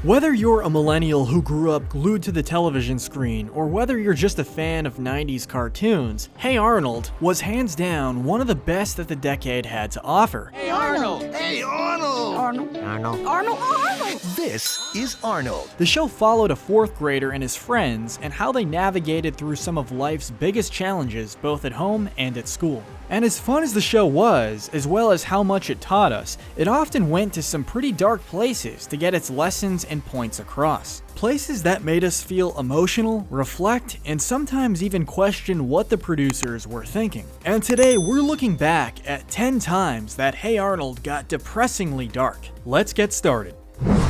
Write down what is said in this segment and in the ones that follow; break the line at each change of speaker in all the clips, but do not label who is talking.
Whether you're a millennial who grew up glued to the television screen, or whether you're just a fan of 90s cartoons, Hey Arnold was hands down one of the best that the decade had to offer.
Hey Arnold!
Hey Arnold!
Arnold!
Arnold!
Arnold! Arnold!
This is Arnold.
The show followed a fourth grader and his friends and how they navigated through some of life's biggest challenges both at home and at school. And as fun as the show was, as well as how much it taught us, it often went to some pretty dark places to get its lessons and points across. Places that made us feel emotional, reflect, and sometimes even question what the producers were thinking. And today we're looking back at 10 times that Hey Arnold got depressingly dark. Let's get started.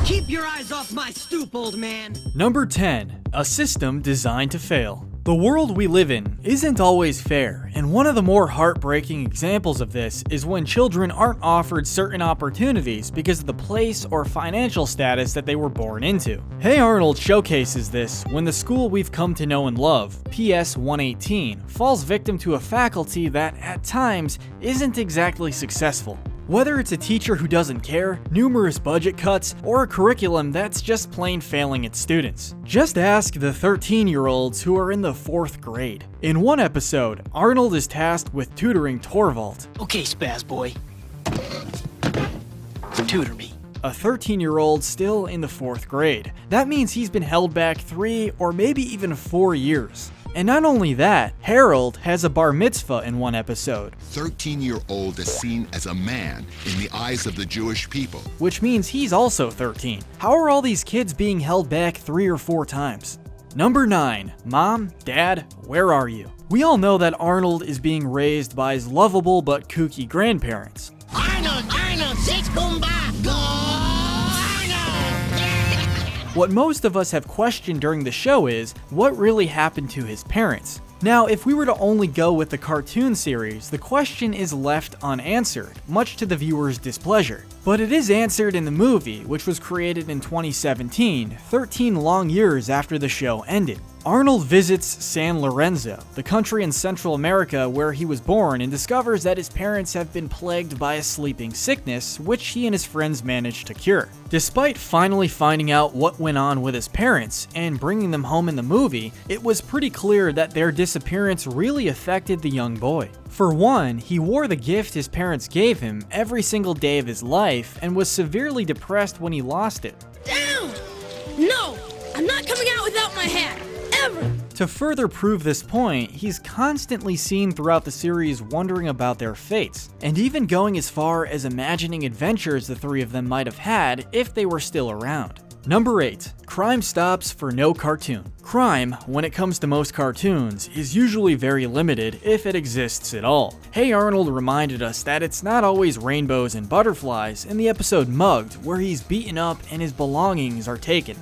Keep your eyes off my stoop, old man.
Number 10. A system designed to fail. The world we live in isn't always fair, and one of the more heartbreaking examples of this is when children aren't offered certain opportunities because of the place or financial status that they were born into. Hey Arnold showcases this when the school we've come to know and love, PS 118, falls victim to a faculty that, at times, isn't exactly successful. Whether it's a teacher who doesn't care, numerous budget cuts, or a curriculum that's just plain failing its students. Just ask the 13-year-olds who are in the 4th grade. In one episode, Arnold is tasked with tutoring Torvald.
Okay, spaz boy. Tutor me.
A 13-year-old still in the 4th grade. That means he's been held back 3 or maybe even 4 years. And not only that, Harold has a bar mitzvah in one episode.
13-year-old is seen as a man in the eyes of the Jewish people.
Which means he's also 13. How are all these kids being held back 3 or 4 times? Number 9. Mom, Dad, where are you? We all know that Arnold is being raised by his lovable but kooky grandparents.
Arnold! Arnold! Six Kumba! Go!
What most of us have questioned during the show is, what really happened to his parents? Now, if we were to only go with the cartoon series, the question is left unanswered, much to the viewer's displeasure. But it is answered in the movie, which was created in 2017, 13 long years after the show ended. Arnold visits San Lorenzo, the country in Central America where he was born, and discovers that his parents have been plagued by a sleeping sickness, which he and his friends managed to cure. Despite finally finding out what went on with his parents and bringing them home in the movie, it was pretty clear that their disappearance really affected the young boy. For one, he wore the gift his parents gave him every single day of his life and was severely depressed when he lost it.
Down! No! I'm not coming out without my hat! Ever!
To further prove this point, he's constantly seen throughout the series wondering about their fates, and even going as far as imagining adventures the three of them might have had if they were still around. Number 8. Crime stops for no cartoon. Crime, when it comes to most cartoons, is usually very limited if it exists at all. Hey Arnold reminded us that it's not always rainbows and butterflies in the episode Mugged, where he's beaten up and his belongings are taken.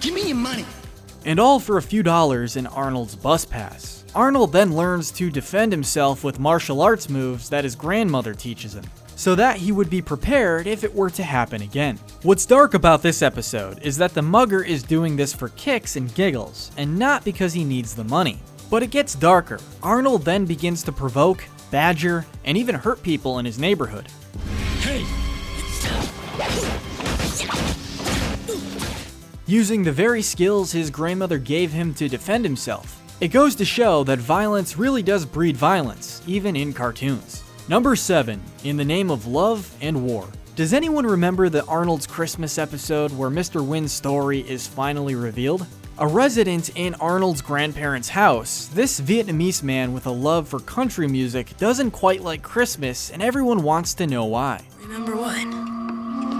Give me your money.
And all for a few dollars in Arnold's bus pass. Arnold then learns to defend himself with martial arts moves that his grandmother teaches him, so that he would be prepared if it were to happen again. What's dark about this episode is that the mugger is doing this for kicks and giggles, and not because he needs the money. But it gets darker. Arnold then begins to provoke, badger, and even hurt people in his neighborhood.
Hey!
Using the very skills his grandmother gave him to defend himself. It goes to show that violence really does breed violence, even in cartoons. Number 7. In the Name of Love and War. Does anyone remember the Arnold's Christmas episode where Mr. Wynn's story is finally revealed? A resident in Arnold's grandparents' house, this Vietnamese man with a love for country music doesn't quite like Christmas, and everyone wants to know why.
Remember what?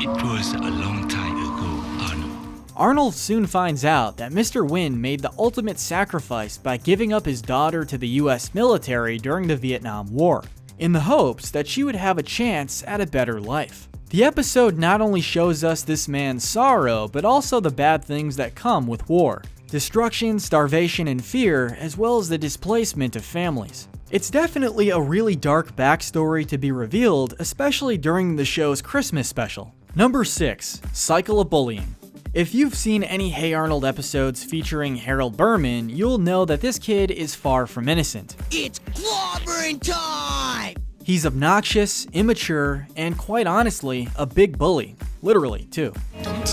It was a long time ago, Arnold.
Arnold soon finds out that Mr. Wynn made the ultimate sacrifice by giving up his daughter to the US military during the Vietnam War, in the hopes that she would have a chance at a better life. The episode not only shows us this man's sorrow, but also the bad things that come with war. Destruction, starvation, and fear, as well as the displacement of families. It's definitely a really dark backstory to be revealed, especially during the show's Christmas special. Number 6. Cycle of Bullying. If you've seen any Hey Arnold episodes featuring Harold Berman, you'll know that this kid is far from innocent.
It's clobbering time!
He's obnoxious, immature, and quite honestly, a big bully. Literally, too.
Don't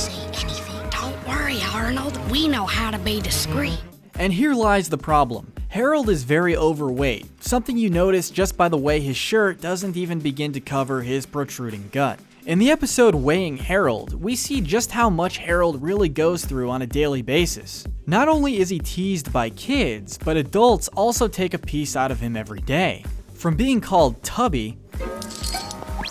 worry, Arnold. We know how to be discreet.
And here lies the problem. Harold is very overweight, something you notice just by the way his shirt doesn't even begin to cover his protruding gut. In the episode Weighing Harold, we see just how much Harold really goes through on a daily basis. Not only is he teased by kids, but adults also take a piece out of him every day. From being called Tubby,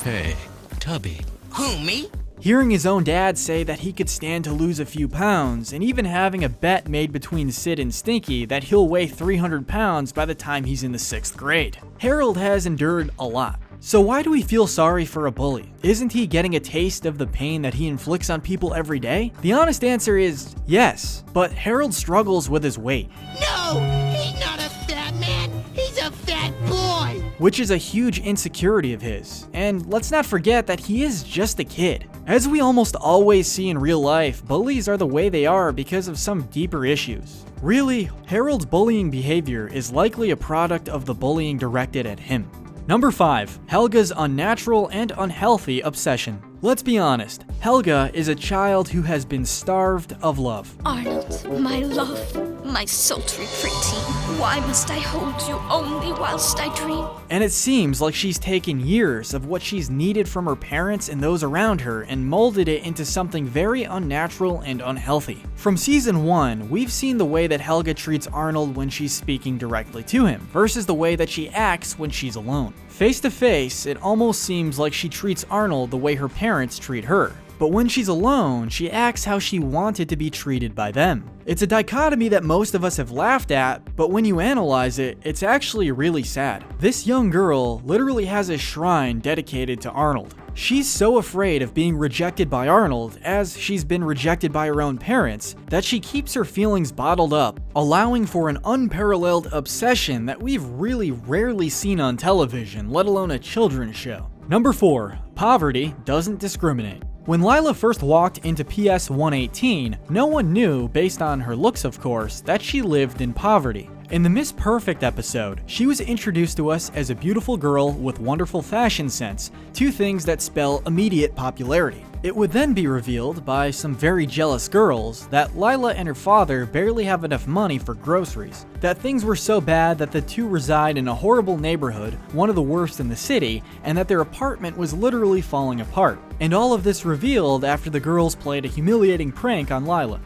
Hey, Tubby.
Who, me?
hearing his own dad say that he could stand to lose a few pounds, and even having a bet made between Sid and Stinky that he'll weigh 300 pounds by the time he's in the 6th grade. Harold has endured a lot. So why do we feel sorry for a bully? Isn't he getting a taste of the pain that he inflicts on people every day? The honest answer is yes, but Harold struggles with his weight,
No, he's not a fat man. He's a fat boy.
which is a huge insecurity of his. And let's not forget that he is just a kid. As we almost always see in real life, bullies are the way they are because of some deeper issues. Really, Harold's bullying behavior is likely a product of the bullying directed at him. Number 5. Helga's unnatural and unhealthy obsession. Let's be honest, Helga is a child who has been starved of love.
Arnold, my love, my sultry preteen, why must I hold you only whilst I dream?
And it seems like she's taken years of what she's needed from her parents and those around her and molded it into something very unnatural and unhealthy. From season 1, we've seen the way that Helga treats Arnold when she's speaking directly to him, versus the way that she acts when she's alone. Face to face, it almost seems like she treats Arnold the way her parents treat her. But when she's alone, she acts how she wanted to be treated by them. It's a dichotomy that most of us have laughed at, but when you analyze it, it's actually really sad. This young girl literally has a shrine dedicated to Arnold. She's so afraid of being rejected by Arnold, as she's been rejected by her own parents, that she keeps her feelings bottled up, allowing for an unparalleled obsession that we've really rarely seen on television, let alone a children's show. Number 4. Poverty doesn't discriminate. When Lila first walked into PS 118, no one knew, based on her looks of course, that she lived in poverty. In the Miss Perfect episode, she was introduced to us as a beautiful girl with wonderful fashion sense, two things that spell immediate popularity. It would then be revealed by some very jealous girls that Lila and her father barely have enough money for groceries, that things were so bad that the two reside in a horrible neighborhood, one of the worst in the city, and that their apartment was literally falling apart. And all of this revealed after the girls played a humiliating prank on Lila.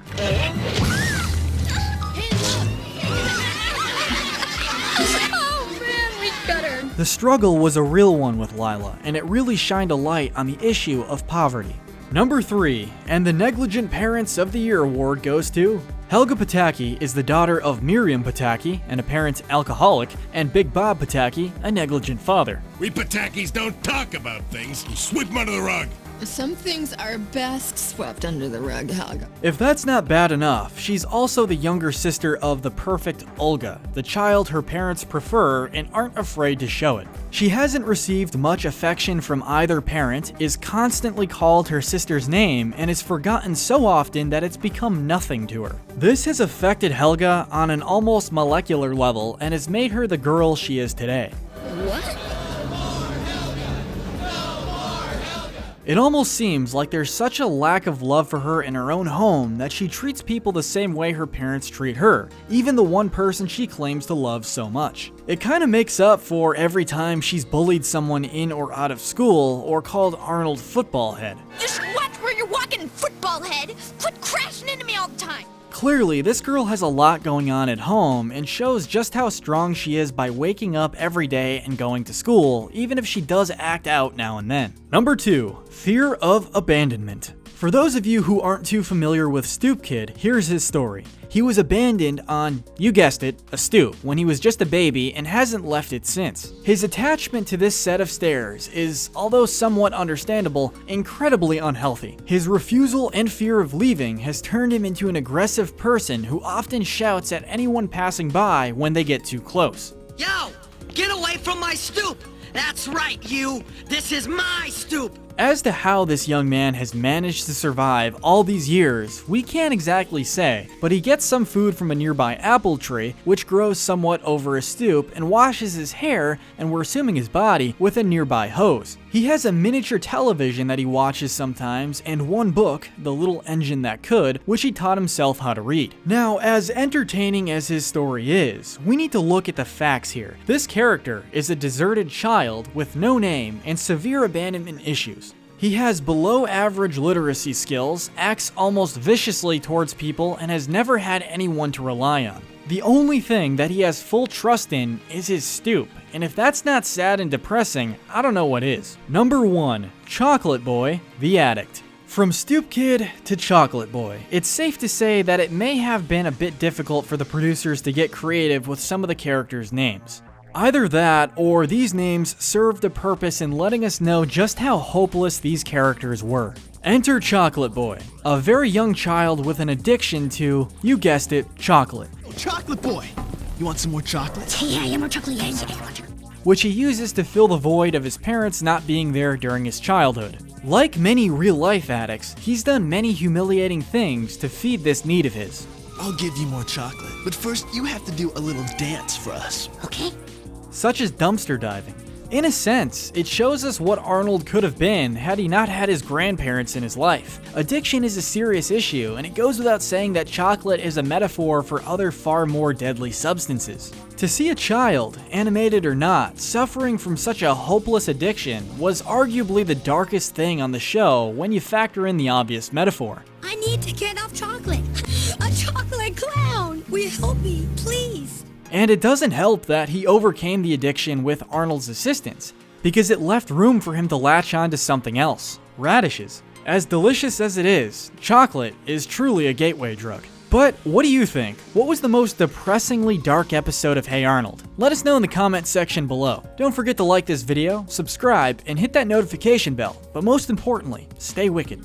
The struggle was a real one with Lila, and it really shined a light on the issue of poverty. Number 3, and the Negligent Parents of the Year award goes to Helga Pataki is the daughter of Miriam Pataki, an apparent alcoholic, and Big Bob Pataki, a negligent father.
We Patakis don't talk about things. We sweep them under the rug.
Some things are best swept under the rug, Helga.
If that's not bad enough, she's also the younger sister of the perfect Olga, the child her parents prefer and aren't afraid to show it. She hasn't received much affection from either parent, is constantly called her sister's name, and is forgotten so often that it's become nothing to her. This has affected Helga on an almost molecular level and has made her the girl she is today.
What?
It almost seems like there's such a lack of love for her in her own home that she treats people the same way her parents treat her, even the one person she claims to love so much. It kind of makes up for every time she's bullied someone in or out of school or called Arnold football head.
Just watch where you're walking, football head! Quit crashing into me all the time!
Clearly, this girl has a lot going on at home and shows just how strong she is by waking up every day and going to school, even if she does act out now and then. Number 2, fear of abandonment. For those of you who aren't too familiar with Stoop Kid, here's his story. He was abandoned on, you guessed it, a stoop when he was just a baby and hasn't left it since. His attachment to this set of stairs is, although somewhat understandable, incredibly unhealthy. His refusal and fear of leaving has turned him into an aggressive person who often shouts at anyone passing by when they get too close.
Yo, get away from my stoop. That's right, you. This is my stoop.
As to how this young man has managed to survive all these years, we can't exactly say, but he gets some food from a nearby apple tree, which grows somewhat over a stoop, and washes his hair, and we're assuming his body, with a nearby hose. He has a miniature television that he watches sometimes, and one book, The Little Engine That Could, which he taught himself how to read. Now, as entertaining as his story is, we need to look at the facts here. This character is a deserted child with no name and severe abandonment issues. He has below average literacy skills, acts almost viciously towards people, and has never had anyone to rely on. The only thing that he has full trust in is his stoop, and if that's not sad and depressing, I don't know what is. Number 1. Chocolate Boy, the Addict. From Stoop Kid to Chocolate Boy, it's safe to say that it may have been a bit difficult for the producers to get creative with some of the characters' names. Either that, or these names served a purpose in letting us know just how hopeless these characters were. Enter Chocolate Boy, a very young child with an addiction to, you guessed it, chocolate.
Oh, Chocolate Boy, you want some more chocolate?
Yeah, more chocolate. Yeah.
Which he uses to fill the void of his parents not being there during his childhood. Like many real-life addicts, he's done many humiliating things to feed this need of his.
I'll give you more chocolate, but first you have to do a little dance for us.
Okay.
Such as dumpster diving. In a sense, it shows us what Arnold could have been had he not had his grandparents in his life. Addiction is a serious issue, and it goes without saying that chocolate is a metaphor for other far more deadly substances. To see a child, animated or not, suffering from such a hopeless addiction was arguably the darkest thing on the show when you factor in the obvious metaphor.
I need to get off chocolate. A chocolate clown. Will you help me, please?
And it doesn't help that he overcame the addiction with Arnold's assistance, because it left room for him to latch on to something else: radishes. As delicious as it is, chocolate is truly a gateway drug. But what do you think? What was the most depressingly dark episode of Hey Arnold? Let us know in the comment section below. Don't forget to like this video, subscribe, and hit that notification bell. But most importantly, stay wicked.